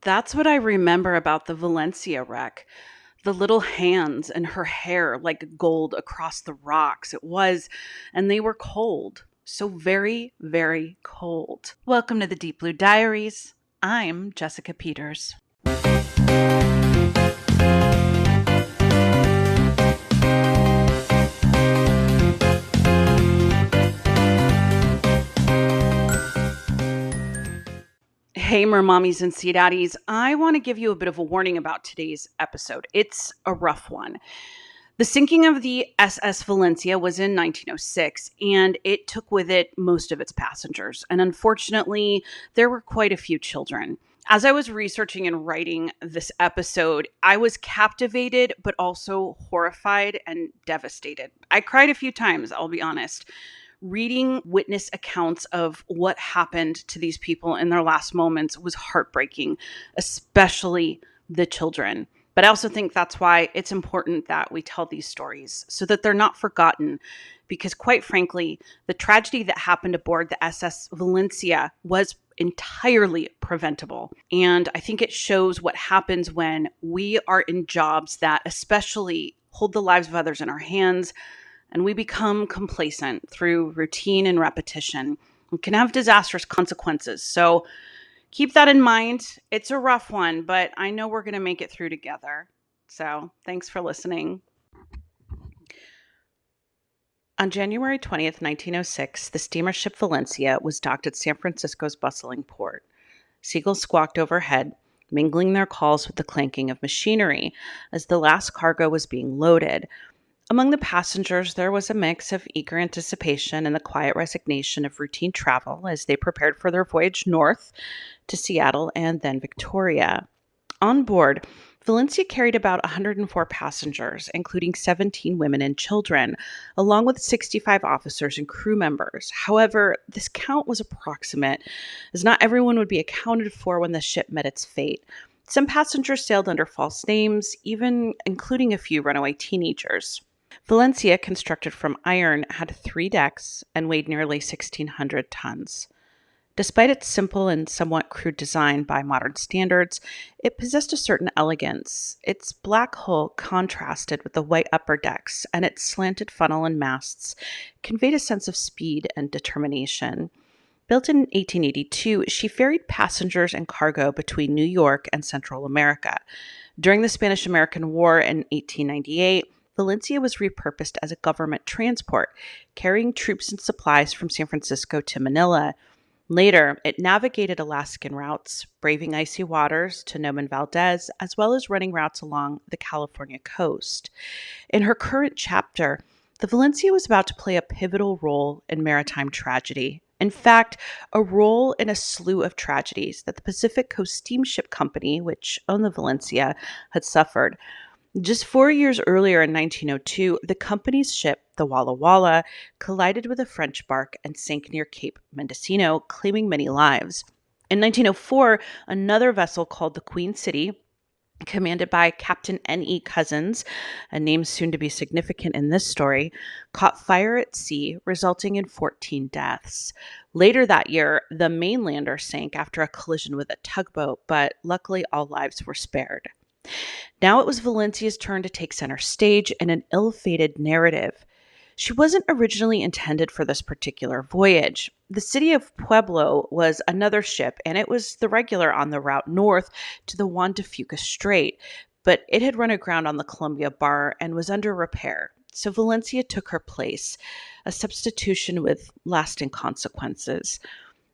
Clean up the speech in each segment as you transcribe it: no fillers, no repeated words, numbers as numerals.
That's what I remember about the Valencia wreck. The little hands and her hair like gold across the rocks. And they were cold. So very, very cold. Welcome to the Deep Blue Diaries. I'm Jessica Peters. Hey, mermommies and sea daddies. I want to give you a bit of a warning about today's episode. It's a rough one. The sinking of the SS Valencia was in 1906, and it took with it most of its passengers. And unfortunately, there were quite a few children. As I was researching and writing this episode, I was captivated, but also horrified and devastated. I cried a few times, I'll be honest. Reading witness accounts of what happened to these people in their last moments was heartbreaking, especially the children. But I also think that's why it's important that we tell these stories so that they're not forgotten. Because quite frankly, the tragedy that happened aboard the SS Valencia was entirely preventable. And I think it shows what happens when we are in jobs that especially hold the lives of others in our hands, and we become complacent through routine and repetition. It can have disastrous consequences. So keep that in mind. It's a rough one, but I know we're going to make it through together. So thanks for listening. On January 20th, 1906, the steamer ship Valencia was docked at San Francisco's bustling port. Seagulls squawked overhead, mingling their calls with the clanking of machinery as the last cargo was being loaded. Among the passengers, there was a mix of eager anticipation and the quiet resignation of routine travel as they prepared for their voyage north to Seattle and then Victoria. On board, Valencia carried about 104 passengers, including 17 women and children, along with 65 officers and crew members. However, this count was approximate, as not everyone would be accounted for when the ship met its fate. Some passengers sailed under false names, even including a few runaway teenagers. Valencia, constructed from iron, had 3 decks and weighed nearly 1,600 tons. Despite its simple and somewhat crude design by modern standards, it possessed a certain elegance. Its black hull contrasted with the white upper decks, and its slanted funnel and masts conveyed a sense of speed and determination. Built in 1882, she ferried passengers and cargo between New York and Central America. During the Spanish-American War in 1898, Valencia was repurposed as a government transport, carrying troops and supplies from San Francisco to Manila. Later, it navigated Alaskan routes, braving icy waters to Noman Valdez, as well as running routes along the California coast. In her current chapter, the Valencia was about to play a pivotal role in maritime tragedy. In fact, a role in a slew of tragedies that the Pacific Coast Steamship Company, which owned the Valencia, had suffered. Just 4 years earlier in 1902, the company's ship, the Walla Walla, collided with a French bark and sank near Cape Mendocino, claiming many lives. In 1904, another vessel called the Queen City, commanded by Captain N.E. Cousins, a name soon to be significant in this story, caught fire at sea, resulting in 14 deaths. Later that year, the Mainlander sank after a collision with a tugboat, but luckily all lives were spared. Now it was Valencia's turn to take center stage in an ill-fated narrative. She wasn't originally intended for this particular voyage. The city of Pueblo was another ship, and it was the regular on the route north to the Juan de Fuca Strait, but it had run aground on the Columbia Bar and was under repair. So Valencia took her place, a substitution with lasting consequences.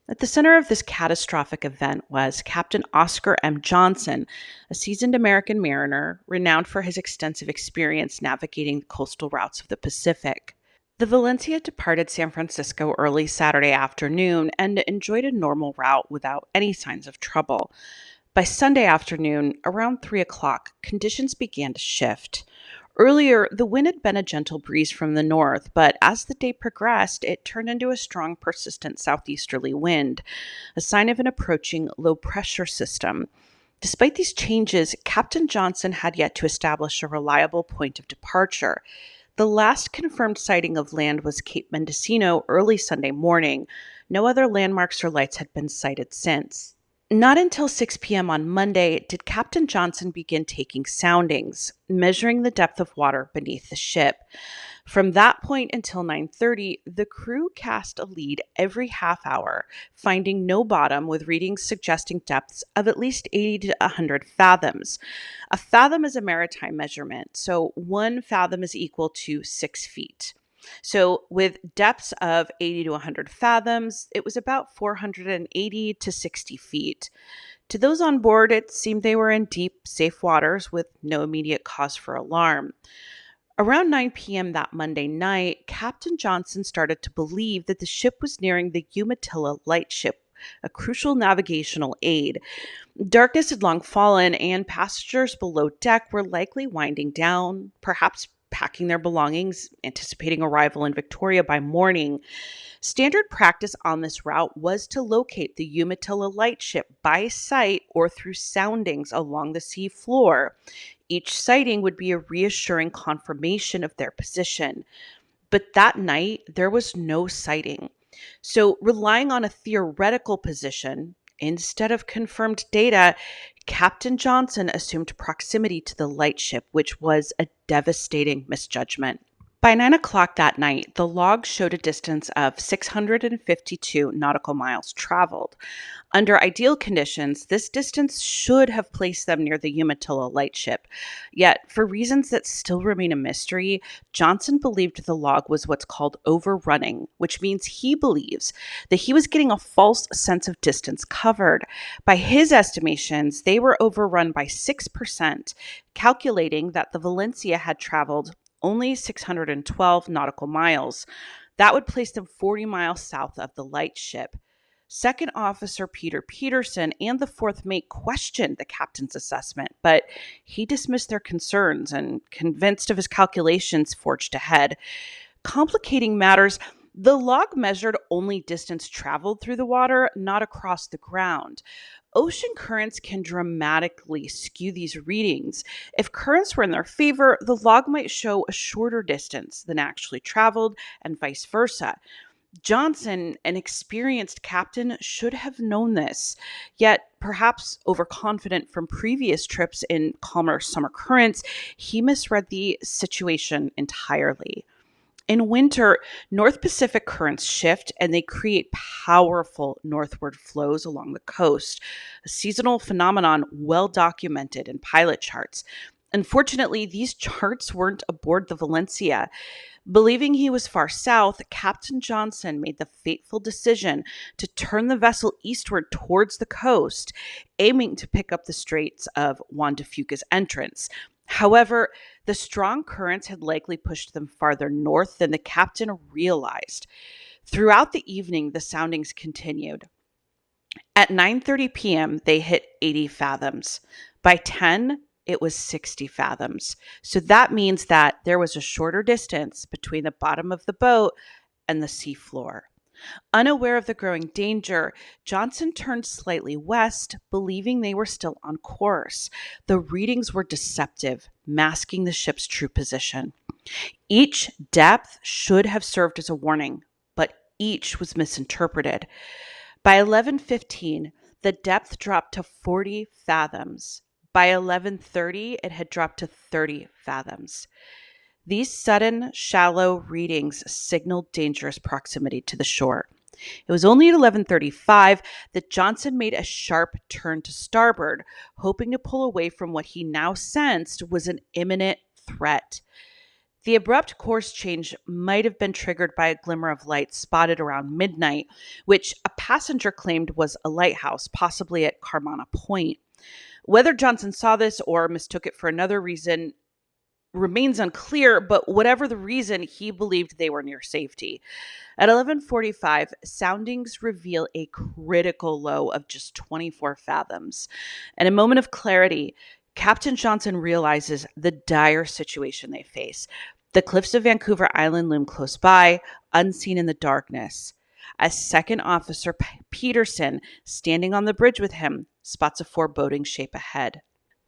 At the center of this catastrophic event was Captain Oscar M. Johnson, a seasoned American mariner renowned for his extensive experience navigating the coastal routes of the Pacific. The Valencia departed San Francisco early Saturday afternoon and enjoyed a normal route without any signs of trouble. By Sunday afternoon, around 3 o'clock, conditions began to shift. Earlier, the wind had been a gentle breeze from the north, but as the day progressed, it turned into a strong, persistent southeasterly wind, a sign of an approaching low-pressure system. Despite these changes, Captain Johnson had yet to establish a reliable point of departure. The last confirmed sighting of land was Cape Mendocino early Sunday morning. No other landmarks or lights had been sighted since. Not until 6 p.m. on Monday did Captain Johnson begin taking soundings, measuring the depth of water beneath the ship. From that point until 9:30, the crew cast a lead every half hour, finding no bottom with readings suggesting depths of at least 80 to 100 fathoms. A fathom is a maritime measurement, so 1 fathom is equal to 6 feet. So, with depths of 80 to 100 fathoms, it was about 480 to 60 feet. To those on board, it seemed they were in deep, safe waters with no immediate cause for alarm. Around 9 p.m. that Monday night, Captain Johnson started to believe that the ship was nearing the Umatilla lightship, a crucial navigational aid. Darkness had long fallen, and passengers below deck were likely winding down, perhaps packing their belongings, anticipating arrival in Victoria by morning. Standard practice on this route was to locate the Umatilla lightship by sight or through soundings along the sea floor. Each sighting would be a reassuring confirmation of their position. But that night, there was no sighting. So, relying on a theoretical position instead of confirmed data, Captain Johnson assumed proximity to the lightship, which was a devastating misjudgment. By 9 o'clock that night, the log showed a distance of 652 nautical miles traveled. Under ideal conditions, this distance should have placed them near the Umatilla lightship. Yet, for reasons that still remain a mystery, Johnson believed the log was what's called overrunning, which means he believes that he was getting a false sense of distance covered. By his estimations, they were overrun by 6%, calculating that the Valencia had traveled only 612 nautical miles. That would place them 40 miles south of the lightship. Second Officer Peter Peterson and the fourth mate questioned the captain's assessment, but he dismissed their concerns and, convinced of his calculations, forged ahead. Complicating matters, the log measured only distance traveled through the water, not across the ground. Ocean currents can dramatically skew these readings. If currents were in their favor, the log might show a shorter distance than actually traveled, and vice versa. Johnson, an experienced captain, should have known this. Yet, perhaps overconfident from previous trips in calmer summer currents, he misread the situation entirely. In winter, North Pacific currents shift and they create powerful northward flows along the coast, a seasonal phenomenon well documented in pilot charts. Unfortunately, these charts weren't aboard the Valencia. Believing he was far south, Captain Johnson made the fateful decision to turn the vessel eastward towards the coast, aiming to pick up the straits of Juan de Fuca's entrance. However, the strong currents had likely pushed them farther north than the captain realized. Throughout the evening, the soundings continued. At 9:30 p.m., they hit 80 fathoms. By 10, it was 60 fathoms. So that means that there was a shorter distance between the bottom of the boat and the sea floor. Unaware of the growing danger, Johnson turned slightly west, believing they were still on course. The readings were deceptive, masking the ship's true position. Each depth should have served as a warning, but each was misinterpreted. By 11:15, the depth dropped to 40 fathoms. By 11:30, it had dropped to 30 fathoms. These sudden, shallow readings signaled dangerous proximity to the shore. It was only at 11:35 that Johnson made a sharp turn to starboard, hoping to pull away from what he now sensed was an imminent threat. The abrupt course change might have been triggered by a glimmer of light spotted around midnight, which a passenger claimed was a lighthouse, possibly at Carmana Point. Whether Johnson saw this or mistook it for another reason remains unclear, but whatever the reason, he believed they were near safety. At 11:45, soundings reveal a critical low of just 24 fathoms. In a moment of clarity, Captain Johnson realizes the dire situation they face. The cliffs of Vancouver Island loom close by, unseen in the darkness. As Second Officer Peterson, standing on the bridge with him, spots a foreboding shape ahead.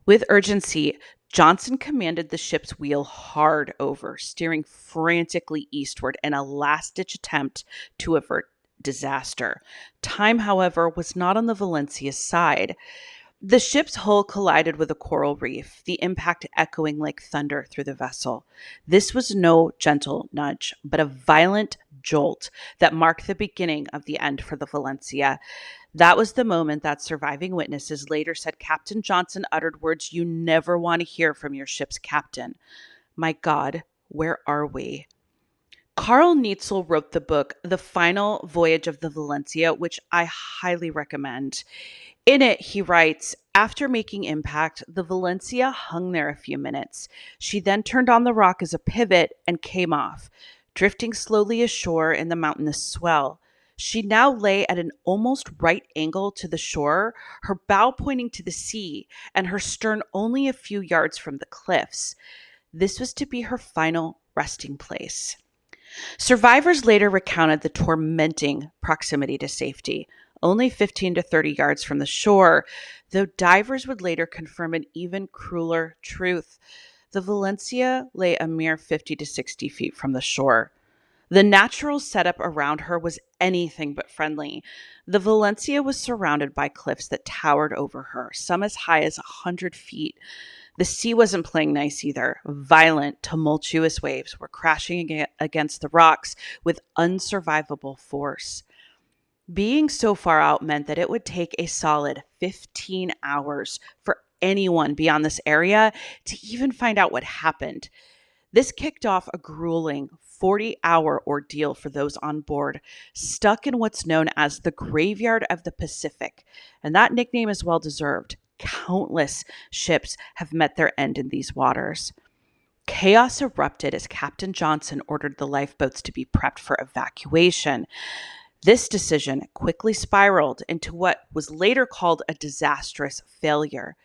With urgency, Johnson commanded the ship's wheel hard over, steering frantically eastward in a last-ditch attempt to avert disaster. Time, however, was not on the Valencia's side. The ship's hull collided with a coral reef, the impact echoing like thunder through the vessel. This was no gentle nudge, but a violent jolt that marked the beginning of the end for the Valencia. That was the moment that surviving witnesses later said Captain Johnson uttered words you never want to hear from your ship's captain. My God, where are we? Carl Neitzel wrote the book, The Final Voyage of the Valencia, which I highly recommend. In it, he writes, after making impact, the Valencia hung there a few minutes. She then turned on the rock as a pivot and came off, drifting slowly ashore in the mountainous swell. She now lay at an almost right angle to the shore, her bow pointing to the sea and her stern only a few yards from the cliffs. This was to be her final resting place. Survivors later recounted the tormenting proximity to safety, only 15 to 30 yards from the shore, though divers would later confirm an even crueler truth. The Valencia lay a mere 50 to 60 feet from the shore. The natural setup around her was anything but friendly. The Valencia was surrounded by cliffs that towered over her, some as high as 100 feet. The sea wasn't playing nice either. Violent, tumultuous waves were crashing against the rocks with unsurvivable force. Being so far out meant that it would take a solid 15 hours for anyone beyond this area to even find out what happened. This kicked off a grueling 40-hour ordeal for those on board, stuck in what's known as the Graveyard of the Pacific, and that nickname is well deserved. Countless ships have met their end in these waters. Chaos erupted as Captain Johnson ordered the lifeboats to be prepped for evacuation. This decision quickly spiraled into what was later called a disastrous failure.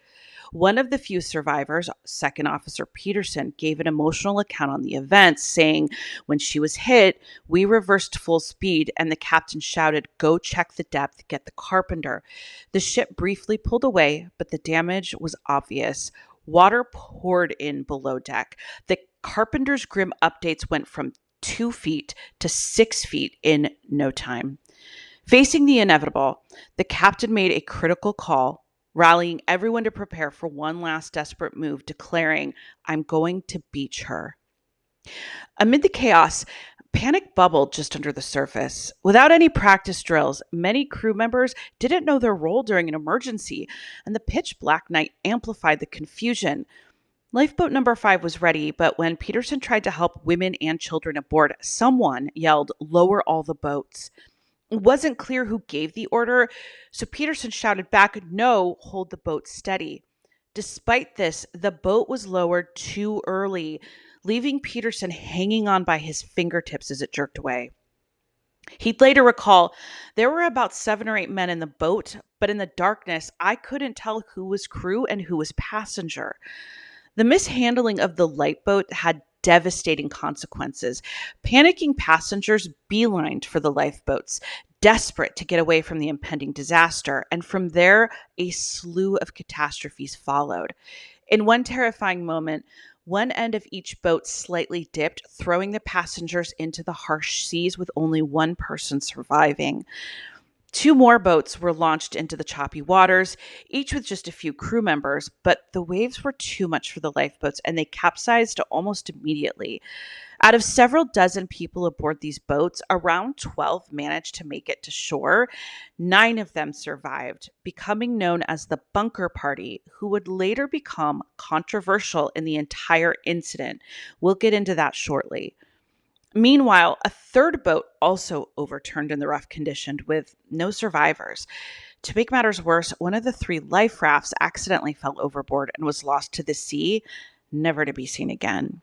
One of the few survivors, Second Officer Peterson, gave an emotional account on the events, saying, when she was hit, we reversed full speed and the captain shouted, go check the depth, get the carpenter. The ship briefly pulled away, but the damage was obvious. Water poured in below deck. The carpenter's grim updates went from 2 feet to 6 feet in no time. Facing the inevitable, the captain made a critical call, rallying everyone to prepare for one last desperate move, declaring, I'm going to beach her. Amid the chaos, panic bubbled just under the surface. Without any practice drills, many crew members didn't know their role during an emergency, and the pitch black night amplified the confusion. Lifeboat number 5 was ready, but when Peterson tried to help women and children aboard, someone yelled, lower all the boats. It wasn't clear who gave the order, so Peterson shouted back, no, hold the boat steady. Despite this, the boat was lowered too early, leaving Peterson hanging on by his fingertips as it jerked away. He'd later recall, there were about 7 or 8 men in the boat, but in the darkness, I couldn't tell who was crew and who was passenger. The mishandling of the lifeboat had devastating consequences. Panicking passengers beelined for the lifeboats, desperate to get away from the impending disaster, and from there, a slew of catastrophes followed. In one terrifying moment, one end of each boat slightly dipped, throwing the passengers into the harsh seas with only one person surviving. 2 more boats were launched into the choppy waters, each with just a few crew members, but the waves were too much for the lifeboats and they capsized almost immediately. Out of several dozen people aboard these boats, around 12 managed to make it to shore. 9 of them survived, becoming known as the Bunker Party, who would later become controversial in the entire incident. We'll get into that shortly. Meanwhile, a 3rd boat also overturned in the rough condition with no survivors. To make matters worse, one of the 3 life rafts accidentally fell overboard and was lost to the sea, never to be seen again.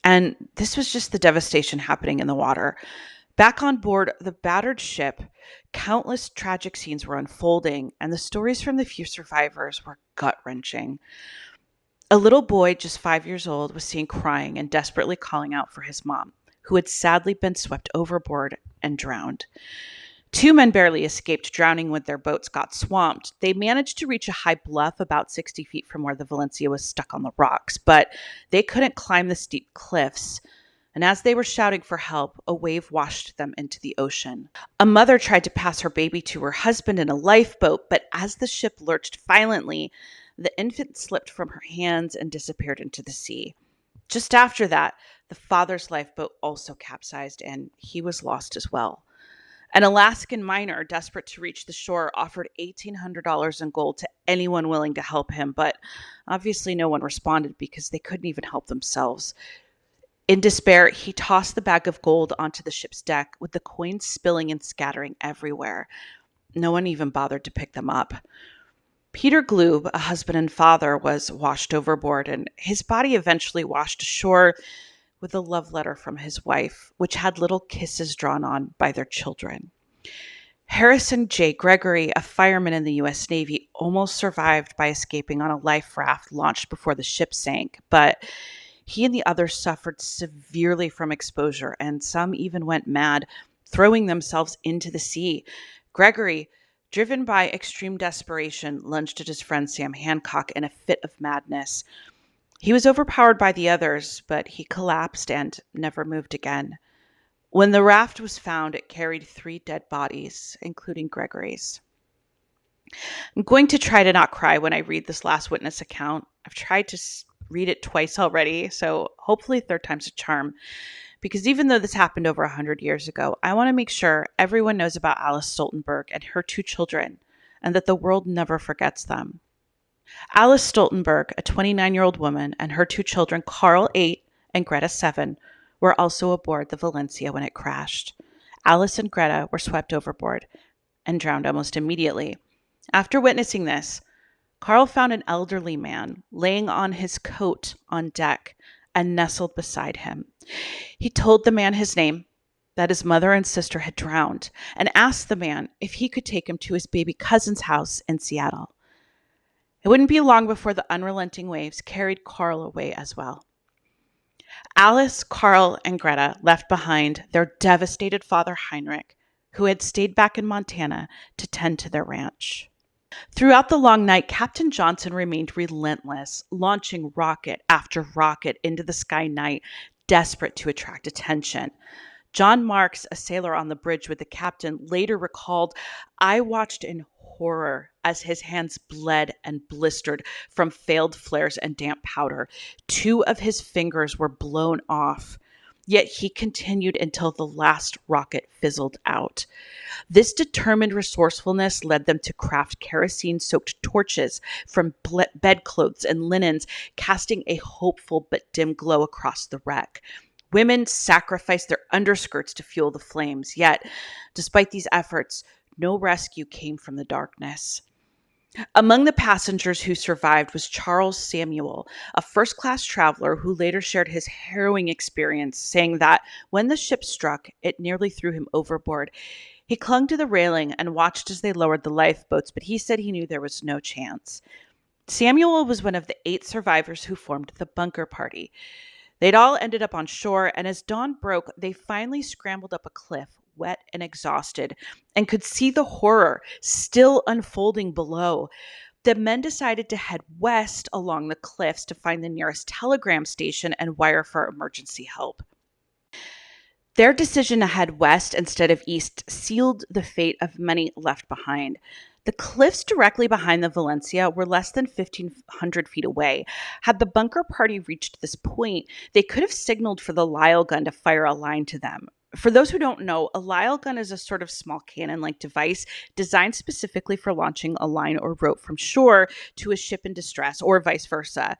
And this was just the devastation happening in the water. Back on board the battered ship, countless tragic scenes were unfolding, and the stories from the few survivors were gut-wrenching. A little boy, just 5 years old, was seen crying and desperately calling out for his mom, who had sadly been swept overboard and drowned. 2 men barely escaped drowning when their boats got swamped. They managed to reach a high bluff about 60 feet from where the Valencia was stuck on the rocks, but they couldn't climb the steep cliffs. And as they were shouting for help, a wave washed them into the ocean. A mother tried to pass her baby to her husband in a lifeboat, but as the ship lurched violently, the infant slipped from her hands and disappeared into the sea. Just after that, the father's lifeboat also capsized and he was lost as well. An Alaskan miner, desperate to reach the shore, offered $1,800 in gold to anyone willing to help him, but obviously no one responded because they couldn't even help themselves. In despair, he tossed the bag of gold onto the ship's deck, with the coins spilling and scattering everywhere. No one even bothered to pick them up. Peter Gloob, a husband and father, was washed overboard, and his body eventually washed ashore with a love letter from his wife, which had little kisses drawn on by their children. Harrison J. Gregory, a fireman in the U.S. Navy, almost survived by escaping on a life raft launched before the ship sank, but he and the others suffered severely from exposure, and some even went mad, throwing themselves into the sea. Gregory, driven by extreme desperation, lunged at his friend Sam Hancock in a fit of madness. He was overpowered by the others, but he collapsed and never moved again. When the raft was found, it carried 3 dead bodies, including Gregory's. I'm going to try to not cry when I read this last witness account. I've tried to read it twice already, so hopefully third time's a charm. Because even though this happened over 100 years ago, I want to make sure everyone knows about Alice Stoltenberg and her 2 children, and that the world never forgets them. Alice Stoltenberg, a 29-year-old woman, and her 2 children, Carl, 8, and Greta, 7, were also aboard the Valencia when it crashed. Alice and Greta were swept overboard and drowned almost immediately. After witnessing this, Carl found an elderly man laying on his coat on deck and nestled beside him. He told the man his name, that his mother and sister had drowned, and asked the man if he could take him to his baby cousin's house in Seattle. It wouldn't be long before the unrelenting waves carried Carl away as well. Alice, Carl, and Greta left behind their devastated father Heinrich, who had stayed back in Montana to tend to their ranch. Throughout the long night, Captain Johnson remained relentless, launching rocket after rocket into the sky night, desperate to attract attention. John Marks, a sailor on the bridge with the captain, later recalled, "I watched in horror as his hands bled and blistered from failed flares and damp powder. 2 of his fingers were blown off, yet he continued until the last rocket fizzled out." This determined resourcefulness led them to craft kerosene-soaked torches from bedclothes and linens, casting a hopeful but dim glow across the wreck. Women sacrificed their underskirts to fuel the flames, yet, despite these efforts, no rescue came from the darkness. Among the passengers who survived was Charles Samuel, a first-class traveler who later shared his harrowing experience, saying that when the ship struck, it nearly threw him overboard. He clung to the railing and watched as they lowered the lifeboats, but he said he knew there was no chance. Samuel was one of the 8 survivors who formed the bunker party. They'd all ended up on shore, and as dawn broke, they finally scrambled up a cliff, wet and exhausted, and could see the horror still unfolding below. The men decided to head west along the cliffs to find the nearest telegram station and wire for emergency help. Their decision to head west instead of east sealed the fate of many left behind. The cliffs directly behind the Valencia were less than 1,500 feet away. Had the bunker party reached this point, they could have signaled for the Lyle gun to fire a line to them. For those who don't know, a Lyle gun is a sort of small cannon-like device designed specifically for launching a line or rope from shore to a ship in distress, or vice versa.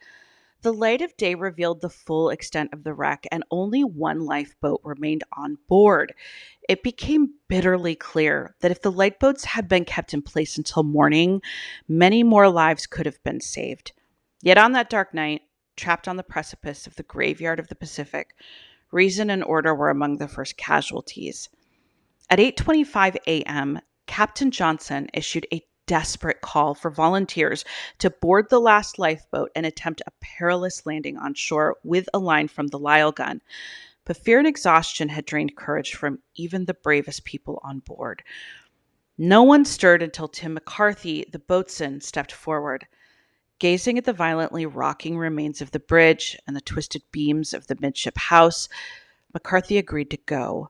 The light of day revealed the full extent of the wreck, and only 1 lifeboat remained on board. It became bitterly clear that if the lifeboats had been kept in place until morning, many more lives could have been saved. Yet on that dark night, trapped on the precipice of the graveyard of the Pacific, reason and order were among the first casualties. At 8:25 a.m., Captain Johnson issued a desperate call for volunteers to board the last lifeboat and attempt a perilous landing on shore with a line from the Lyle gun. But fear and exhaustion had drained courage from even the bravest people on board. No one stirred until Tim McCarthy, the boatswain, stepped forward. Gazing at the violently rocking remains of the bridge and the twisted beams of the midship house, McCarthy agreed to go.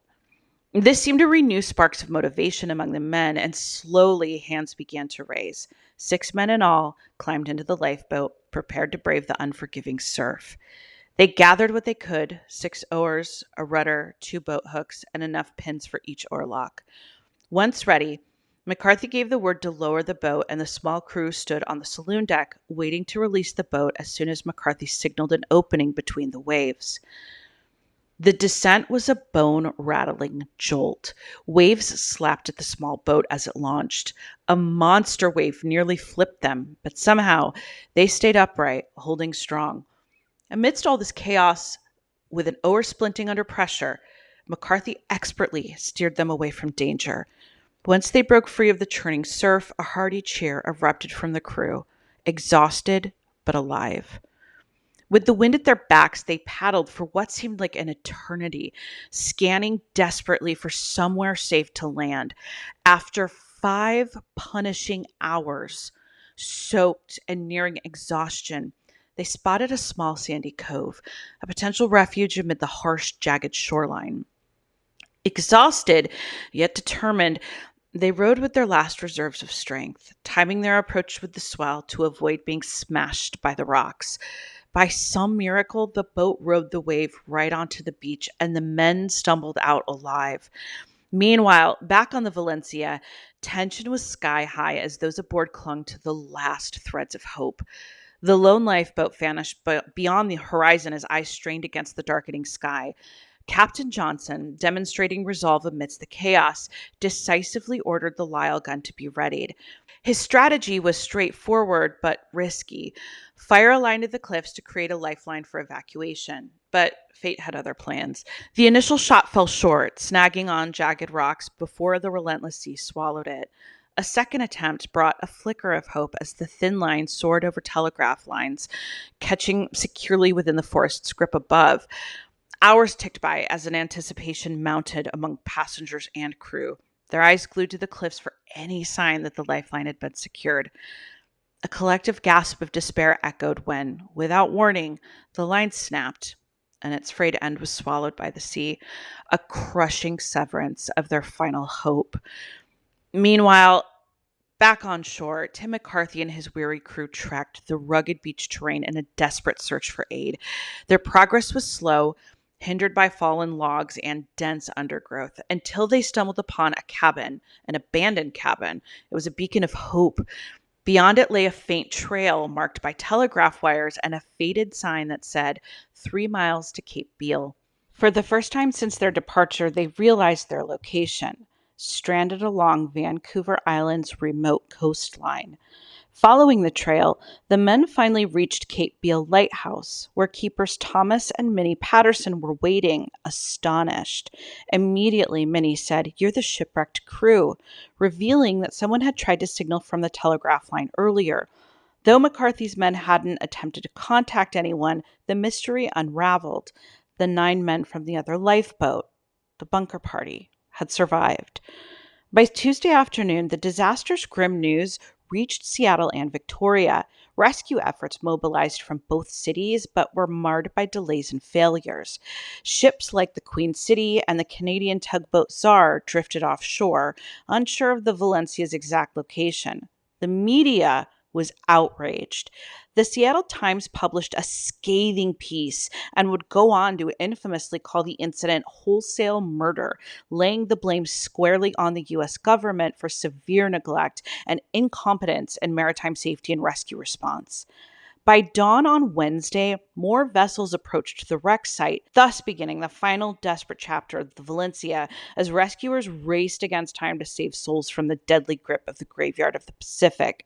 This seemed to renew sparks of motivation among the men, and slowly hands began to raise. 6 men in all climbed into the lifeboat, prepared to brave the unforgiving surf. They gathered what they could: 6 oars, a rudder, 2 boat hooks, and enough pins for each oarlock. Once ready, McCarthy gave the word to lower the boat, and the small crew stood on the saloon deck, waiting to release the boat as soon as McCarthy signaled an opening between the waves. The descent was a bone-rattling jolt. Waves slapped at the small boat as it launched. A monster wave nearly flipped them, but somehow they stayed upright, holding strong. Amidst all this chaos, with an oar splinting under pressure, McCarthy expertly steered them away from danger. Once they broke free of the churning surf, a hearty cheer erupted from the crew, exhausted but alive. With the wind at their backs, they paddled for what seemed like an eternity, scanning desperately for somewhere safe to land. After 5 punishing hours, soaked and nearing exhaustion, they spotted a small sandy cove, a potential refuge amid the harsh, jagged shoreline. Exhausted, yet determined, they rode with their last reserves of strength, timing their approach with the swell to avoid being smashed by the rocks. By some miracle, the boat rode the wave right onto the beach, and the men stumbled out alive. Meanwhile, back on the Valencia, tension was sky high as those aboard clung to the last threads of hope. The lone lifeboat vanished beyond the horizon as eyes strained against the darkening sky. Captain Johnson, demonstrating resolve amidst the chaos, decisively ordered the Lyle gun to be readied. His strategy was straightforward but risky: fire a line to the cliffs to create a lifeline for evacuation. But fate had other plans. The initial shot fell short, snagging on jagged rocks before the relentless sea swallowed it. A second attempt brought a flicker of hope as the thin line soared over telegraph lines, catching securely within the forest's grip above. Hours ticked by as an anticipation mounted among passengers and crew, their eyes glued to the cliffs for any sign that the lifeline had been secured. A collective gasp of despair echoed when, without warning, the line snapped and its frayed end was swallowed by the sea, a crushing severance of their final hope. Meanwhile, back on shore, Tim McCarthy and his weary crew trekked the rugged beach terrain in a desperate search for aid. Their progress was slow, hindered by fallen logs and dense undergrowth, until they stumbled upon a cabin, an abandoned cabin. It was a beacon of hope. Beyond it lay a faint trail marked by telegraph wires and a faded sign that said 3 miles to Cape Beale. For the first time since their departure, they realized their location: stranded along Vancouver Island's remote coastline. Following the trail, the men finally reached Cape Beale Lighthouse, where keepers Thomas and Minnie Patterson were waiting, astonished. Immediately, Minnie said, "You're the shipwrecked crew," revealing that someone had tried to signal from the telegraph line earlier. Though McCarthy's men hadn't attempted to contact anyone, the mystery unraveled. The 9 men from the other lifeboat, the bunker party, had survived. By Tuesday afternoon, the disaster's grim news reached Seattle and Victoria. Rescue efforts mobilized from both cities, but were marred by delays and failures. Ships like the Queen City and the Canadian tugboat Czar drifted offshore, unsure of the Valencia's exact location. The media was outraged. The Seattle Times published a scathing piece and would go on to infamously call the incident wholesale murder, laying the blame squarely on the U.S. government for severe neglect and incompetence in maritime safety and rescue response. By dawn on Wednesday, more vessels approached the wreck site, thus beginning the final desperate chapter of the Valencia as rescuers raced against time to save souls from the deadly grip of the graveyard of the Pacific.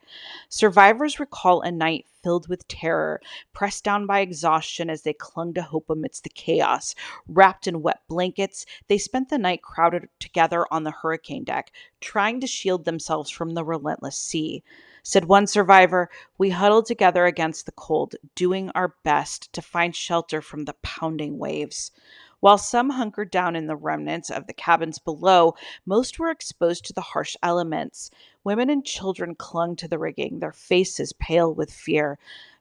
Survivors recall a night filled with terror, pressed down by exhaustion as they clung to hope amidst the chaos. Wrapped in wet blankets, they spent the night crowded together on the hurricane deck, trying to shield themselves from the relentless sea. Said one survivor, "We huddled together against the cold, doing our best to find shelter from the pounding waves." While some hunkered down in the remnants of the cabins below, most were exposed to the harsh elements. Women and children clung to the rigging, their faces pale with fear.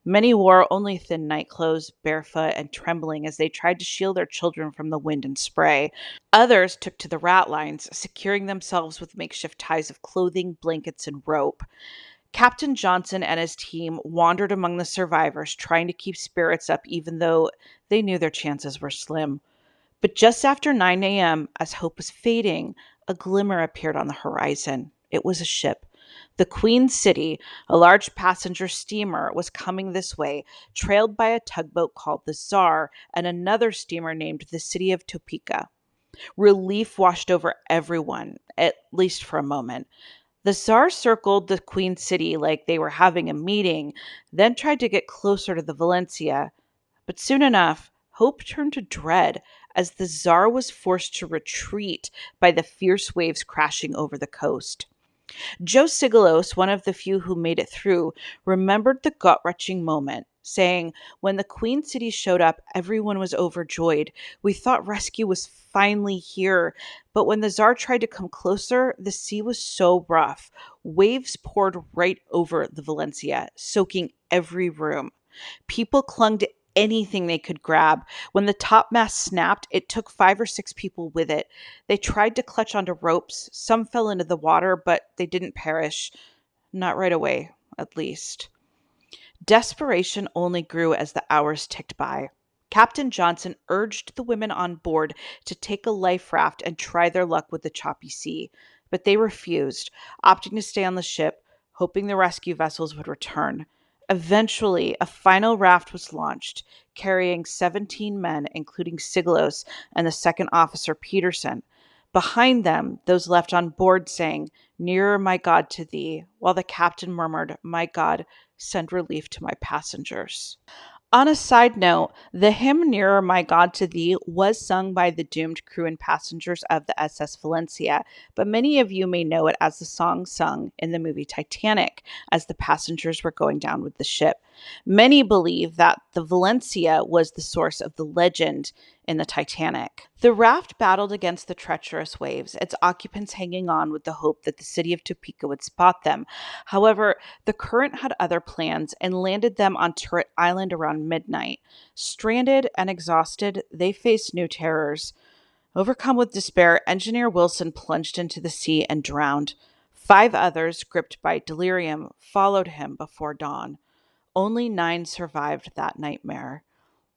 Many wore only thin nightclothes, barefoot and trembling as they tried to shield their children from the wind and spray. Others took to the ratlines, securing themselves with makeshift ties of clothing, blankets, and rope. Captain Johnson and his team wandered among the survivors, trying to keep spirits up even though they knew their chances were slim. But just after 9 a.m., as hope was fading, a glimmer appeared on the horizon. It was a ship. The Queen City, a large passenger steamer, was coming this way, trailed by a tugboat called the Tsar and another steamer named the City of Topeka. Relief washed over everyone, at least for a moment. The Tsar circled the Queen City like they were having a meeting, then tried to get closer to the Valencia. But soon enough, hope turned to dread as the Tsar was forced to retreat by the fierce waves crashing over the coast. Joe Sigalos, one of the few who made it through, remembered the gut-wrenching moment, saying, "When the Queen City showed up, everyone was overjoyed. We thought rescue was finally here. But when the Tsar tried to come closer, the sea was so rough. Waves poured right over the Valencia, soaking every room. People clung to anything they could grab. When the topmast snapped, it took 5 or 6 people with it. They tried to clutch onto ropes. Some fell into the water, but they didn't perish. Not right away, at least." Desperation only grew as the hours ticked by. Captain Johnson urged the women on board to take a life raft and try their luck with the choppy sea, but they refused, opting to stay on the ship, hoping the rescue vessels would return. Eventually, a final raft was launched, carrying 17 men, including Siglos and the second officer Peterson. Behind them, those left on board sang, "Nearer, my God, to thee," while the captain murmured, "My God, send relief to my passengers." On a side note, the hymn Nearer My God to Thee was sung by the doomed crew and passengers of the SS Valencia, but many of you may know it as the song sung in the movie Titanic as the passengers were going down with the ship. Many believe that the Valencia was the source of the legend in the Titanic. The raft battled against the treacherous waves, its occupants hanging on with the hope that the city of Topeka would spot them. However, the current had other plans and landed them on Turret Island around midnight. Stranded and exhausted, they faced new terrors. Overcome with despair, Engineer Wilson plunged into the sea and drowned. 5 others, gripped by delirium, followed him before dawn. Only 9 survived that nightmare.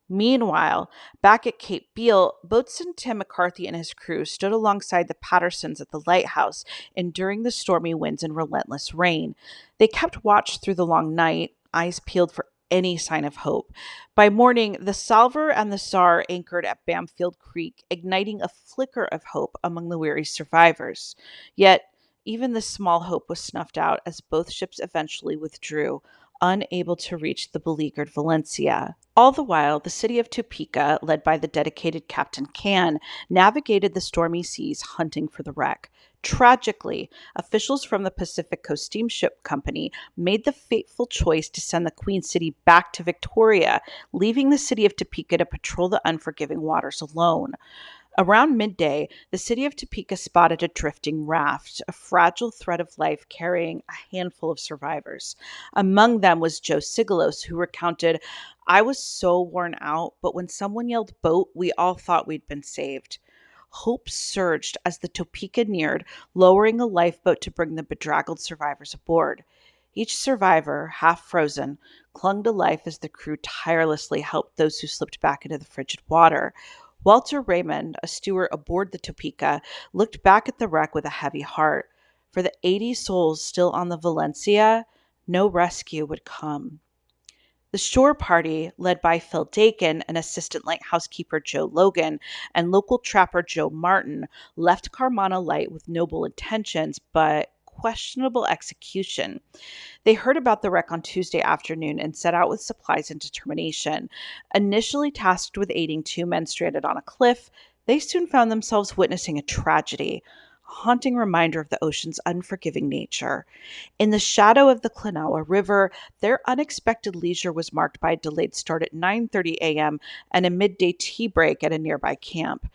Meanwhile, back at Cape Beale, boatswain Tim McCarthy and his crew stood alongside the Pattersons at the lighthouse, enduring the stormy winds and relentless rain. They kept watch through the long night, eyes peeled for any sign of hope. By morning, the Salver and the Tsar anchored at Bamfield Creek, igniting a flicker of hope among the weary survivors. Yet, even this small hope was snuffed out as both ships eventually withdrew, unable to reach the beleaguered Valencia. All the while, the city of Topeka, led by the dedicated Captain Can, navigated the stormy seas hunting for the wreck. Tragically, officials from the Pacific Coast Steamship Company made the fateful choice to send the Queen City back to Victoria, leaving the city of Topeka to patrol the unforgiving waters alone. Around midday, the city of Topeka spotted a drifting raft, a fragile thread of life carrying a handful of survivors. Among them was Joe Sigalos, who recounted, "I was so worn out, but when someone yelled boat, we all thought we'd been saved." Hope surged as the Topeka neared, lowering a lifeboat to bring the bedraggled survivors aboard. Each survivor, half frozen, clung to life as the crew tirelessly helped those who slipped back into the frigid water. Walter Raymond, a steward aboard the Topeka, looked back at the wreck with a heavy heart. For the 80 souls still on the Valencia, no rescue would come. The shore party, led by Phil Dakin and assistant lighthouse keeper Joe Logan and local trapper Joe Martin, left Carmana Light with noble intentions but questionable execution. They heard about the wreck on Tuesday afternoon and set out with supplies and determination. Initially tasked with aiding 2 men stranded on a cliff, they soon found themselves witnessing a tragedy, a haunting reminder of the ocean's unforgiving nature. In the shadow of the Klanawa River, their unexpected leisure was marked by a delayed start at 9:30 a.m. and a midday tea break at a nearby camp.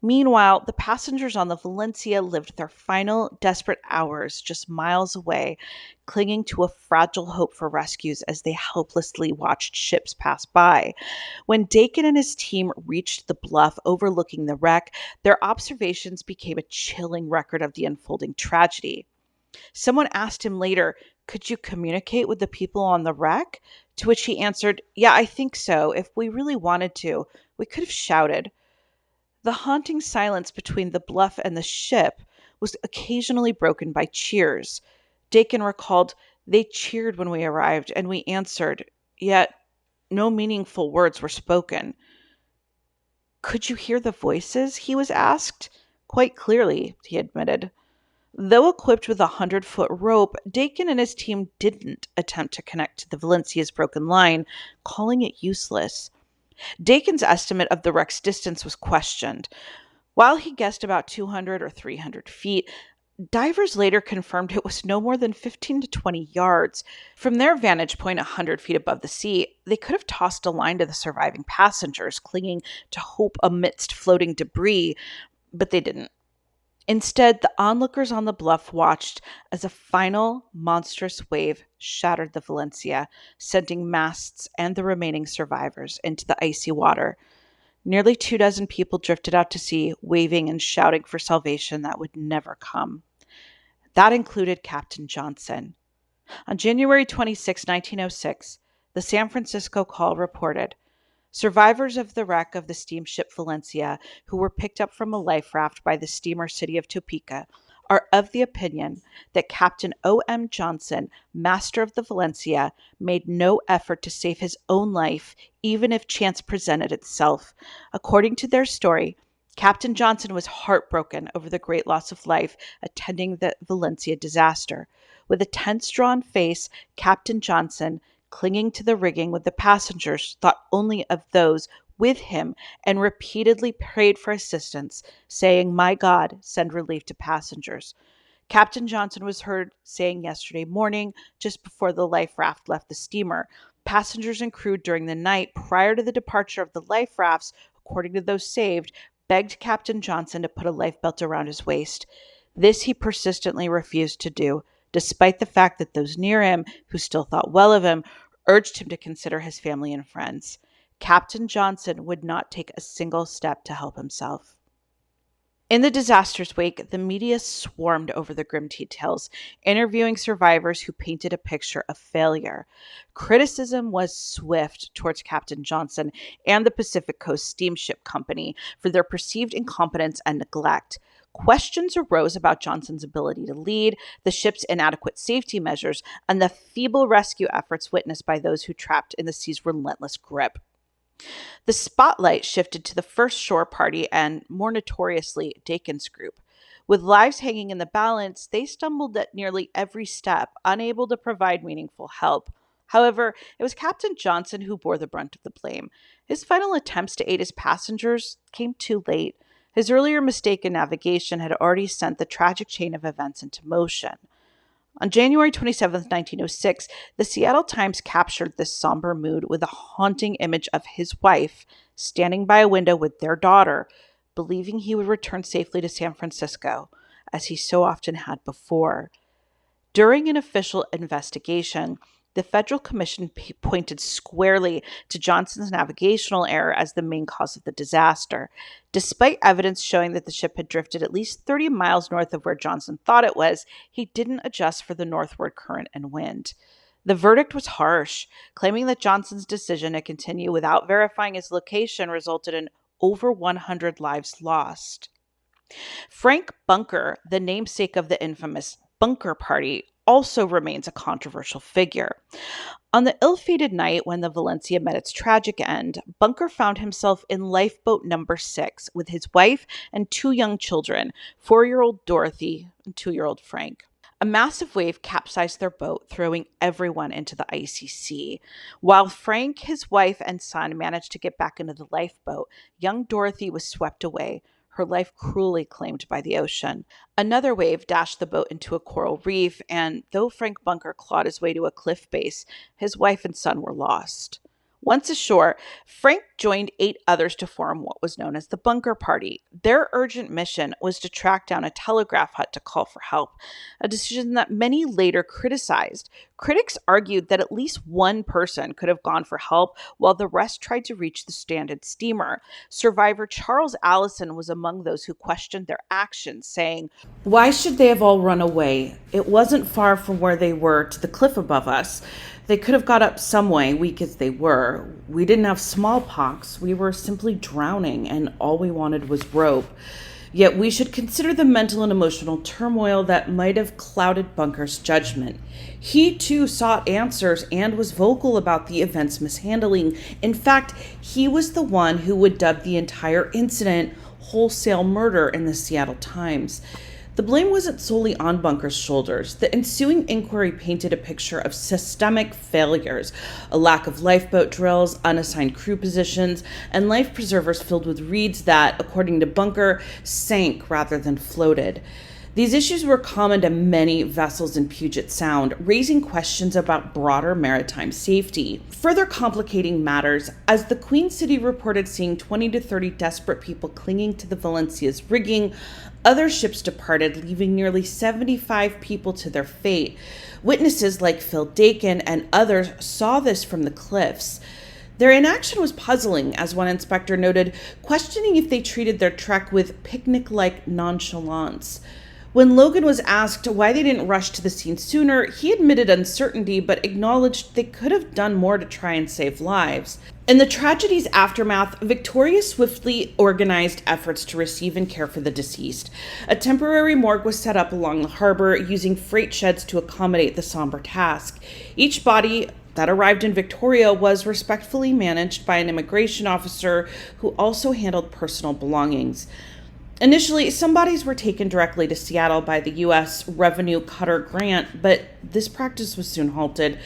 Meanwhile, the passengers on the Valencia lived their final desperate hours just miles away, clinging to a fragile hope for rescues as they helplessly watched ships pass by. When Dakin and his team reached the bluff overlooking the wreck, their observations became a chilling record of the unfolding tragedy. Someone asked him later, "Could you communicate with the people on the wreck?" To which he answered, "Yeah, I think so. If we really wanted to, we could have shouted." The haunting silence between the bluff and the ship was occasionally broken by cheers. Dakin recalled, "They cheered when we arrived, and we answered, yet no meaningful words were spoken." "Could you hear the voices?" he was asked. "Quite clearly," he admitted. Though equipped with a 100-foot rope, Dakin and his team didn't attempt to connect to the Valencia's broken line, calling it useless. Dakin's estimate of the wreck's distance was questioned. While he guessed about 200 or 300 feet, divers later confirmed it was no more than 15 to 20 yards. From their vantage point, 100 feet above the sea, they could have tossed a line to the surviving passengers, clinging to hope amidst floating debris, but they didn't. Instead, the onlookers on the bluff watched as a final monstrous wave shattered the Valencia, sending masts and the remaining survivors into the icy water. Nearly 24 people drifted out to sea, waving and shouting for salvation that would never come. That included Captain Johnson. On January 26, 1906, the San Francisco Call reported, "Survivors of the wreck of the steamship Valencia, who were picked up from a life raft by the steamer City of Topeka, are of the opinion that Captain O.M. Johnson, master of the Valencia, made no effort to save his own life, even if chance presented itself. According to their story, Captain Johnson was heartbroken over the great loss of life attending the Valencia disaster. With a tense-drawn face, Captain Johnson, clinging to the rigging with the passengers, thought only of those with him and repeatedly prayed for assistance, saying, 'My God, send relief to passengers.' Captain Johnson was heard saying yesterday morning, just before the life raft left the steamer, passengers and crew during the night prior to the departure of the life rafts, according to those saved, begged Captain Johnson to put a life belt around his waist. This he persistently refused to do, despite the fact that those near him, who still thought well of him, urged him to consider his family and friends. Captain Johnson would not take a single step to help himself." In the disaster's wake, the media swarmed over the grim details, interviewing survivors who painted a picture of failure. Criticism was swift towards Captain Johnson and the Pacific Coast Steamship Company for their perceived incompetence and neglect. Questions arose about Johnson's ability to lead, the ship's inadequate safety measures, and the feeble rescue efforts witnessed by those who trapped in the sea's relentless grip. The spotlight shifted to the first shore party and, more notoriously, Dakin's group. With lives hanging in the balance, they stumbled at nearly every step, unable to provide meaningful help. However, it was Captain Johnson who bore the brunt of the blame. His final attempts to aid his passengers came too late. His earlier mistake in navigation had already sent the tragic chain of events into motion. On January 27, 1906, the Seattle Times captured this somber mood with a haunting image of his wife standing by a window with their daughter, believing he would return safely to San Francisco, as he so often had before. During an official investigation, the Federal Commission pointed squarely to Johnson's navigational error as the main cause of the disaster. Despite evidence showing that the ship had drifted at least 30 miles north of where Johnson thought it was, he didn't adjust for the northward current and wind. The verdict was harsh, claiming that Johnson's decision to continue without verifying his location resulted in over 100 lives lost. Frank Bunker, the namesake of the infamous Bunker Party, also remains a controversial figure. On the ill-fated night when the Valencia met its tragic end, Bunker found himself in lifeboat number 6 with his wife and 2 young children, 4-year-old Dorothy and 2-year-old Frank. A massive wave capsized their boat, throwing everyone into the icy sea. While Frank, his wife, and son managed to get back into the lifeboat, young Dorothy was swept away, her life cruelly claimed by the ocean. Another wave dashed the boat into a coral reef, and though Frank Bunker clawed his way to a cliff base, his wife and son were lost. Once ashore, Frank joined 8 others to form what was known as the Bunker Party. Their urgent mission was to track down a telegraph hut to call for help, a decision that many later criticized. Critics argued that at least one person could have gone for help while the rest tried to reach the stranded steamer. Survivor Charles Allison was among those who questioned their actions, saying, "Why should they have all run away? It wasn't far from where they were to the cliff above us. They could have got up some way, weak as they were. We didn't have smallpox. We were simply drowning, and all we wanted was rope. Yet we should consider the mental and emotional turmoil that might have clouded Bunker's judgment. He, too, sought answers and was vocal about the event's mishandling. In fact, he was the one who would dub the entire incident wholesale murder in the Seattle Times. The blame wasn't solely on Bunker's shoulders. The ensuing inquiry painted a picture of systemic failures, a lack of lifeboat drills, unassigned crew positions, and life preservers filled with reeds that, according to Bunker, sank rather than floated. These issues were common to many vessels in Puget Sound, raising questions about broader maritime safety. Further complicating matters, as the Queen City reported seeing 20 to 30 desperate people clinging to the Valencia's rigging, other ships departed, leaving nearly 75 people to their fate. Witnesses like Phil Dakin and others saw this from the cliffs. Their inaction was puzzling, as one inspector noted, questioning if they treated their trek with picnic-like nonchalance. When Logan was asked why they didn't rush to the scene sooner, he admitted uncertainty but acknowledged they could have done more to try and save lives. In the tragedy's aftermath, Victoria swiftly organized efforts to receive and care for the deceased. A temporary morgue was set up along the harbor, using freight sheds to accommodate the somber task. Each body that arrived in Victoria was respectfully managed by an immigration officer who also handled personal belongings. Initially, some bodies were taken directly to Seattle by the U.S. Revenue Cutter Grant, but this practice was soon halted.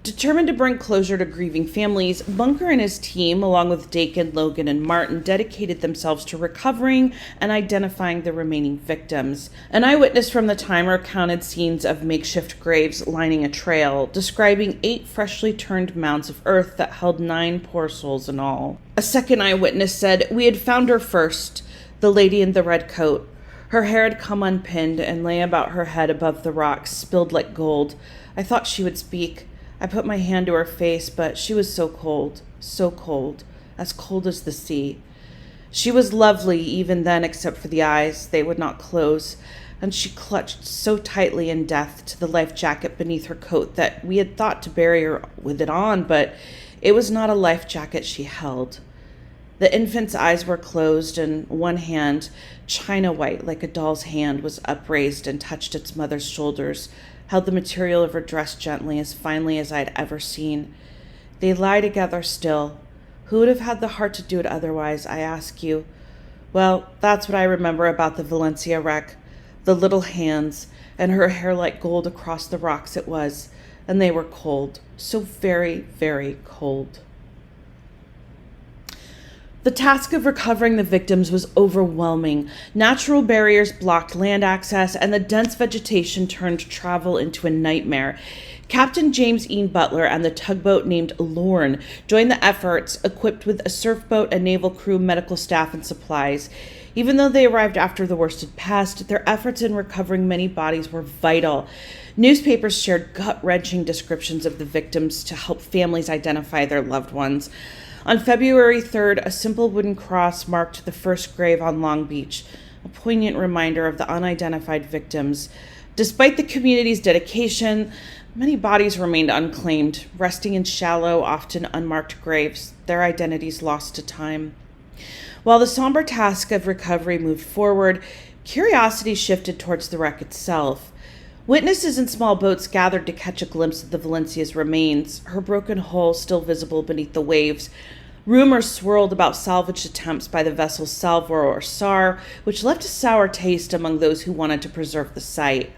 Determined to bring closure to grieving families, Bunker and his team, along with Dakin, Logan, and Martin, dedicated themselves to recovering and identifying the remaining victims. An eyewitness from the time recounted scenes of makeshift graves lining a trail, describing 8 freshly turned mounds of earth that held 9 poor souls in all. A second eyewitness said, "We had found her first, the lady in the red coat. Her hair had come unpinned and lay about her head above the rocks, spilled like gold. I thought she would speak. I put my hand to her face, but she was so cold, as cold as the sea. She was lovely even then, except for the eyes. They would not close, and she clutched so tightly in death to the life jacket beneath her coat that we had thought to bury her with it on, but it was not a life jacket she held. The infant's eyes were closed, and one hand, china white like a doll's hand, was upraised and touched its mother's shoulders, held the material of her dress gently, as finely as I had ever seen. They lie together still. Who would have had the heart to do it otherwise, I ask you? Well, that's what I remember about the Valencia wreck. The little hands, and her hair like gold across the rocks it was, and they were cold, so very, very cold." The task of recovering the victims was overwhelming. Natural barriers blocked land access, and the dense vegetation turned travel into a nightmare. Captain James Ian Butler and the tugboat named Lorne joined the efforts, equipped with a surf boat, a naval crew, medical staff, and supplies. Even though they arrived after the worst had passed, their efforts in recovering many bodies were vital. Newspapers shared gut-wrenching descriptions of the victims to help families identify their loved ones. On February 3rd, a simple wooden cross marked the first grave on Long Beach, a poignant reminder of the unidentified victims. Despite the community's dedication, many bodies remained unclaimed, resting in shallow, often unmarked graves, their identities lost to time. While the somber task of recovery moved forward, curiosity shifted towards the wreck itself. Witnesses in small boats gathered to catch a glimpse of the Valencia's remains, her broken hull still visible beneath the waves. Rumors swirled about salvage attempts by the vessel's salvor or SAR, which left a sour taste among those who wanted to preserve the site.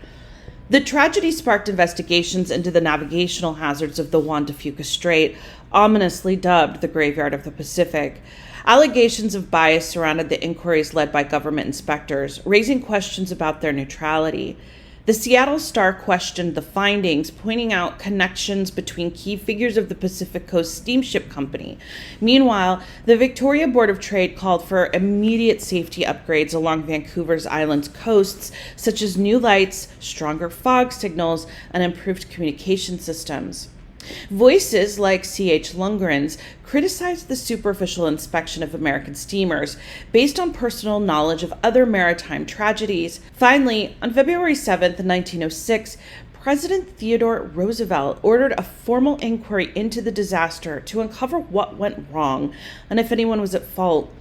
The tragedy sparked investigations into the navigational hazards of the Juan de Fuca Strait, ominously dubbed the Graveyard of the Pacific. Allegations of bias surrounded the inquiries led by government inspectors, raising questions about their neutrality. The Seattle Star questioned the findings, pointing out connections between key figures of the Pacific Coast Steamship Company. Meanwhile, the Victoria Board of Trade called for immediate safety upgrades along Vancouver's island's coasts, such as new lights, stronger fog signals, and improved communication systems. Voices like C.H. Lundgren's criticized the superficial inspection of American steamers based on personal knowledge of other maritime tragedies. Finally, on February 7, 1906, President Theodore Roosevelt ordered a formal inquiry into the disaster to uncover what went wrong and if anyone was at fault.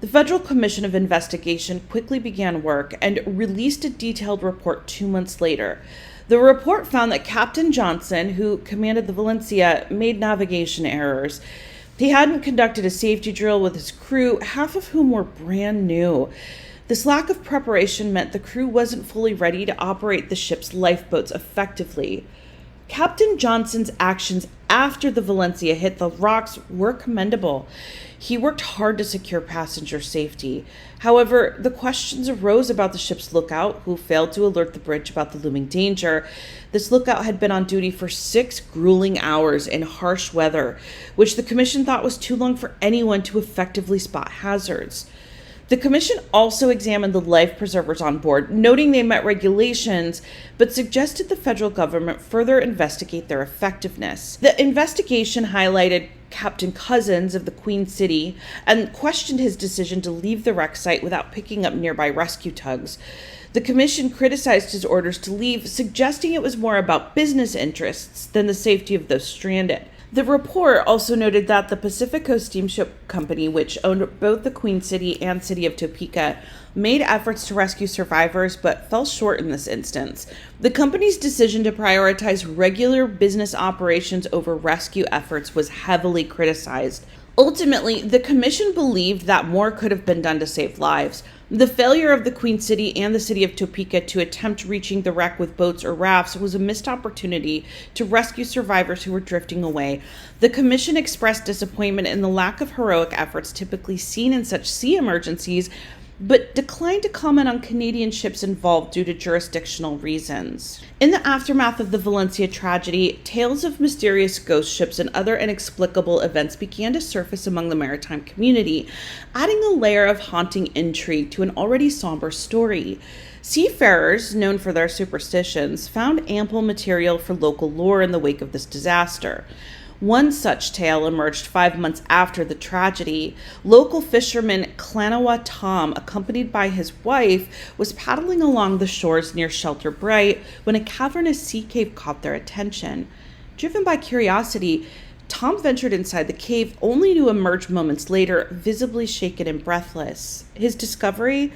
The Federal Commission of Investigation quickly began work and released a detailed report 2 months later. The report found that Captain Johnson, who commanded the Valencia, made navigation errors. He hadn't conducted a safety drill with his crew, half of whom were brand new. This lack of preparation meant the crew wasn't fully ready to operate the ship's lifeboats effectively. Captain Johnson's actions after the Valencia hit the rocks were commendable. He worked hard to secure passenger safety. However, the questions arose about the ship's lookout, who failed to alert the bridge about the looming danger. This lookout had been on duty for 6 grueling hours in harsh weather, which the commission thought was too long for anyone to effectively spot hazards. The commission also examined the life preservers on board, noting they met regulations, but suggested the federal government further investigate their effectiveness. The investigation highlighted Captain Cousins of the Queen City and questioned his decision to leave the wreck site without picking up nearby rescue tugs. The commission criticized his orders to leave, suggesting it was more about business interests than the safety of those stranded. The report also noted that the Pacific Coast Steamship Company, which owned both the Queen City and city of Topeka, made efforts to rescue survivors but fell short in this instance. The company's decision to prioritize regular business operations over rescue efforts was heavily criticized. Ultimately, the commission believed that more could have been done to save lives. The failure of the Queen City and the city of Topeka to attempt reaching the wreck with boats or rafts was a missed opportunity to rescue survivors who were drifting away. The commission expressed disappointment in the lack of heroic efforts typically seen in such sea emergencies, but declined to comment on Canadian ships involved due to jurisdictional reasons. In the aftermath of the Valencia tragedy, tales of mysterious ghost ships and other inexplicable events began to surface among the maritime community, adding a layer of haunting intrigue to an already somber story. Seafarers, known for their superstitions, found ample material for local lore in the wake of this disaster. One such tale emerged 5 months after the tragedy. Local fisherman Klanawa Tom, accompanied by his wife, was paddling along the shores near Shelter Bright when a cavernous sea cave caught their attention. Driven by curiosity, Tom ventured inside the cave, only to emerge moments later, visibly shaken and breathless. His discovery?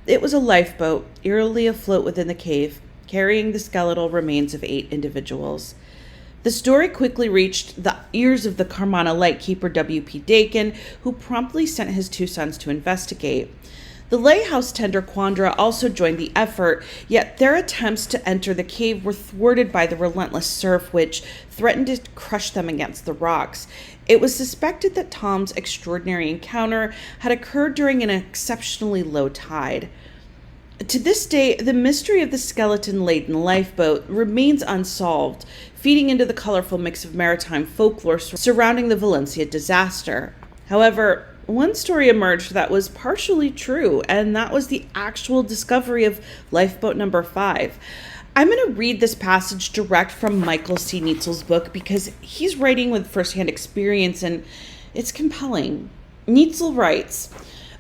It was a lifeboat, eerily afloat within the cave, carrying the skeletal remains of 8 individuals. The story quickly reached the ears of the Carmana lightkeeper W.P. Dakin, who promptly sent his 2 sons to investigate. The lighthouse tender Quandra also joined the effort, yet their attempts to enter the cave were thwarted by the relentless surf, which threatened to crush them against the rocks. It was suspected that Tom's extraordinary encounter had occurred during an exceptionally low tide. To this day, the mystery of the skeleton-laden lifeboat remains unsolved, feeding into the colorful mix of maritime folklore surrounding the Valencia disaster. However, one story emerged that was partially true, and that was the actual discovery of lifeboat number 5. I'm going to read this passage direct from Michael C. Neitzel's book because he's writing with firsthand experience, and it's compelling. Neitzel writes,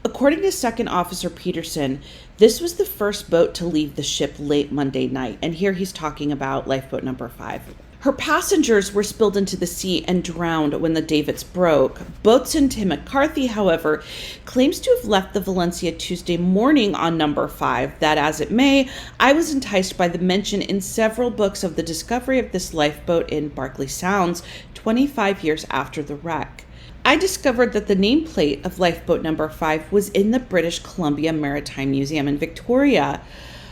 according to Second Officer Peterson, this was the first boat to leave the ship late Monday night, and here he's talking about lifeboat number 5. Her passengers were spilled into the sea and drowned when the davits broke. Boatswain Tim McCarthy, however, claims to have left the Valencia Tuesday morning on number 5. That as it may, I was enticed by the mention in several books of the discovery of this lifeboat in Barkley Sounds 25 years after the wreck. I discovered that the nameplate of lifeboat number 5 was in the British Columbia Maritime Museum in Victoria.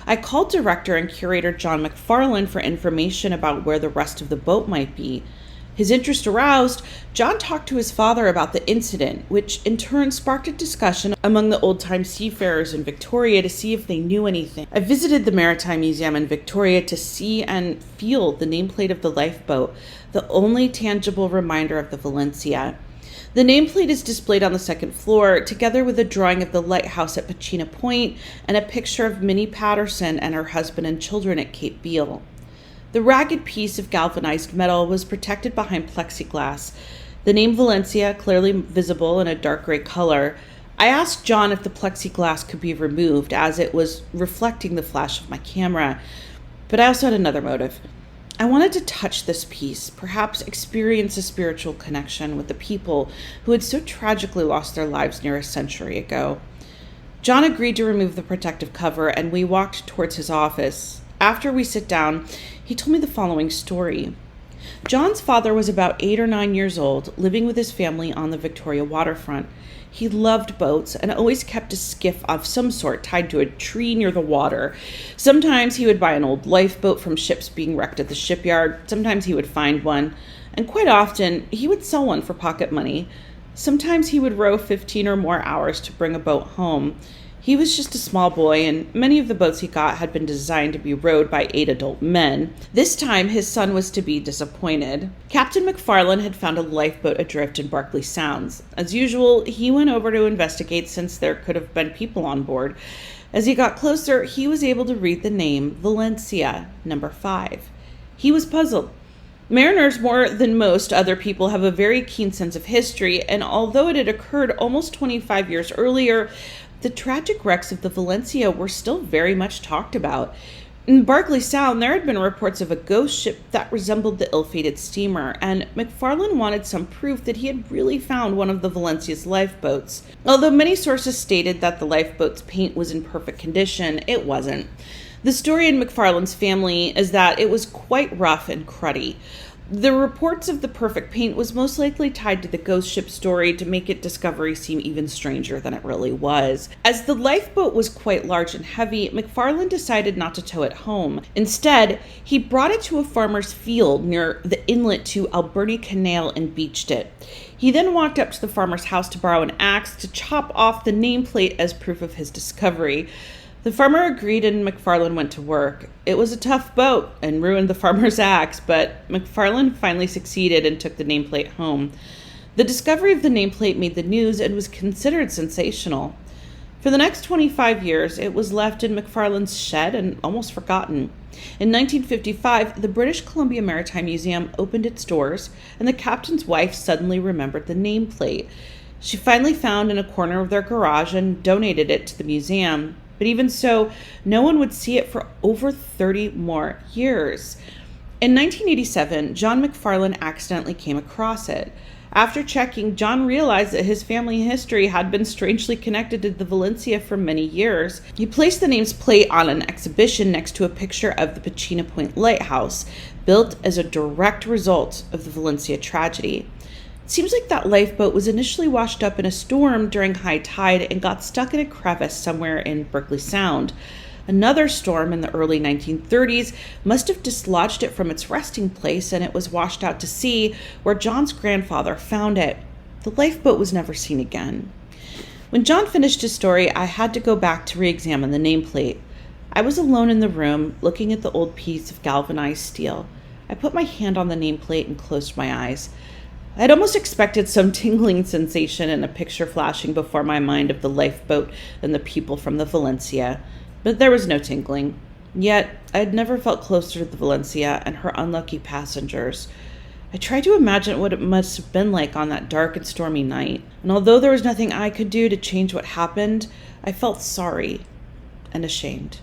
I called director and curator John McFarlane for information about where the rest of the boat might be. His interest aroused, John talked to his father about the incident, which in turn sparked a discussion among the old-time seafarers in Victoria to see if they knew anything. I visited the Maritime Museum in Victoria to see and feel the nameplate of the lifeboat, the only tangible reminder of the Valencia. The nameplate is displayed on the second floor, together with a drawing of the lighthouse at Pachina Point and a picture of Minnie Patterson and her husband and children at Cape Beale. The ragged piece of galvanized metal was protected behind plexiglass, the name Valencia clearly visible in a dark gray color. I asked John if the plexiglass could be removed, as it was reflecting the flash of my camera, but I also had another motive. I wanted to touch this piece, perhaps experience a spiritual connection with the people who had so tragically lost their lives near a century ago. John agreed to remove the protective cover, and we walked towards his office. After we sat down, he told me the following story. John's father was about 8 or 9 years old, living with his family on the Victoria waterfront. He loved boats and always kept a skiff of some sort tied to a tree near the water. Sometimes he would buy an old lifeboat from ships being wrecked at the shipyard. Sometimes he would find one. And quite often, he would sell one for pocket money. Sometimes he would row 15 or more hours to bring a boat home. He was just a small boy, and many of the boats he got had been designed to be rowed by 8 adult men. This time, his son was to be disappointed. Captain McFarlane had found a lifeboat adrift in Berkeley Sounds. As usual, he went over to investigate since there could have been people on board. As he got closer, he was able to read the name Valencia, number 5. He was puzzled. Mariners, more than most other people, have a very keen sense of history, and although it had occurred almost 25 years earlier, the tragic wrecks of the Valencia were still very much talked about. In Berkeley Sound, there had been reports of a ghost ship that resembled the ill-fated steamer, and McFarlane wanted some proof that he had really found one of the Valencia's lifeboats. Although many sources stated that the lifeboat's paint was in perfect condition, it wasn't. The story in McFarlane's family is that it was quite rough and cruddy. The reports of the perfect paint was most likely tied to the ghost ship story to make its discovery seem even stranger than it really was. As the lifeboat was quite large and heavy, McFarlane decided not to tow it home. Instead, he brought it to a farmer's field near the inlet to Alberni Canal and beached it. He then walked up to the farmer's house to borrow an axe to chop off the nameplate as proof of his discovery. The farmer agreed and McFarlane went to work. It was a tough boat and ruined the farmer's axe, but McFarlane finally succeeded and took the nameplate home. The discovery of the nameplate made the news and was considered sensational. For the next 25 years, it was left in McFarlane's shed and almost forgotten. In 1955, the British Columbia Maritime Museum opened its doors, and the captain's wife suddenly remembered the nameplate. She finally found in a corner of their garage and donated it to the museum. But even so, no one would see it for over 30 more years. In 1987, John McFarlane accidentally came across it. After checking, John realized that his family history had been strangely connected to the Valencia for many years. He placed the name's plate on an exhibition next to a picture of the Pachina Point Lighthouse, built as a direct result of the Valencia tragedy. It seems like that lifeboat was initially washed up in a storm during high tide and got stuck in a crevice somewhere in Berkeley Sound. Another storm in the early 1930s must have dislodged it from its resting place, and it was washed out to sea, where John's grandfather found it. The lifeboat was never seen again. When John finished his story, I had to go back to re-examine the nameplate. I was alone in the room, looking at the old piece of galvanized steel. I put my hand on the nameplate and closed my eyes. I'd almost expected some tingling sensation and a picture flashing before my mind of the lifeboat and the people from the Valencia, but there was no tingling. Yet, I had never felt closer to the Valencia and her unlucky passengers. I tried to imagine what it must have been like on that dark and stormy night, and although there was nothing I could do to change what happened, I felt sorry and ashamed.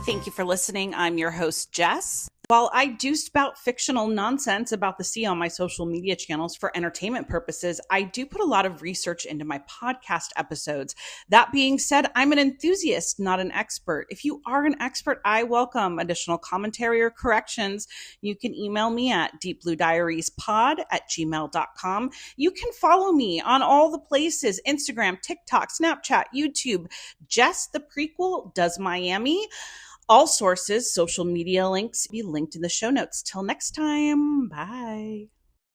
Thank you for listening. I'm your host, Jess. While I do spout fictional nonsense about the sea on my social media channels for entertainment purposes, I do put a lot of research into my podcast episodes. That being said, I'm an enthusiast, not an expert. If you are an expert, I welcome additional commentary or corrections. You can email me at deepbluediariespod@gmail.com. You can follow me on all the places: Instagram, TikTok, Snapchat, YouTube, JessthePrequelDoesMiami. All sources, social media links be linked in the show notes. Till next time, bye.